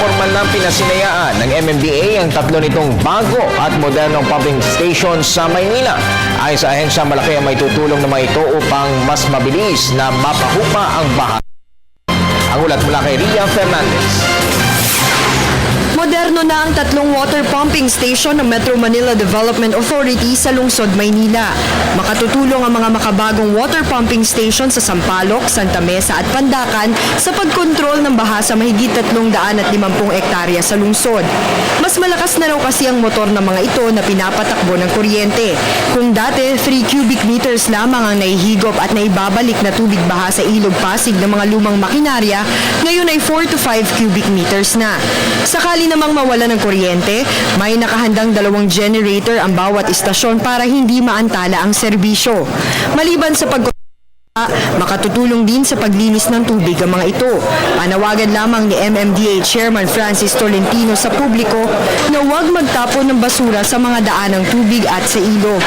formal na pinasinayaan ng MMDA ang tatlo nitong bago at modernong pumping station sa Maynila. Ayon sa ahensya, malaki ang may tutulong ng mga ito upang mas mabilis na mapahupa ang baha. Ang ulat mula kay Ria Fernandez. Moderno na ang tatlong water pumping station ng Metro Manila Development Authority sa lungsod Maynila. Makatutulong ang mga makabagong water pumping station sa Sampaloc, Santa Mesa at Pandacan sa pagkontrol ng baha sa mahigit 350 ektarya sa lungsod. Mas malakas na raw kasi ang motor ng mga ito na pinapatakbo ng kuryente. Kung dati 3 cubic meters lamang ang naihigop at naibabalik na tubig baha sa ilog Pasig ng mga lumang makinarya, ngayon ay 4 to 5 cubic meters na. Sakali namang mawala ng kuryente, may nakahandang 2 generator ang bawat istasyon para hindi maantala ang serbisyo. Maliban sa makatutulong din sa paglinis ng tubig ang mga ito. Panawagan lamang ni MMDA Chairman Francis Tolentino sa publiko na huwag magtapon ng basura sa mga daan ng tubig at sa ilog.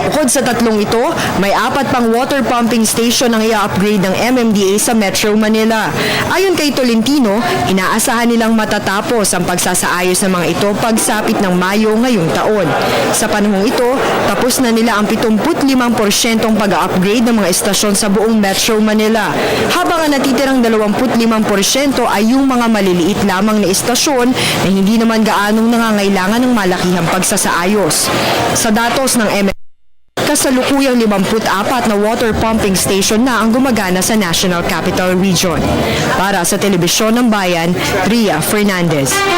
Bukod sa tatlong ito, may 4 pang water pumping station ang i-upgrade ng MMDA sa Metro Manila. Ayon kay Tolentino, inaasahan nilang matatapos ang pagsasaayos ng mga ito pagsapit ng Mayo ngayong taon. Sa panahong ito, tapos na nila ang 75% pag-upgrade ng mga estasyon sa buong Metro Manila. Habang ang natitirang 25% ay yung mga maliliit lamang na estasyon na hindi naman gaanong nangangailangan ng malakihang pagsasaayos. Sa datos ng kasalukuyang 54 na water pumping station na ang gumagana sa National Capital Region. Para sa Telebisyon ng Bayan, Ria Fernandez.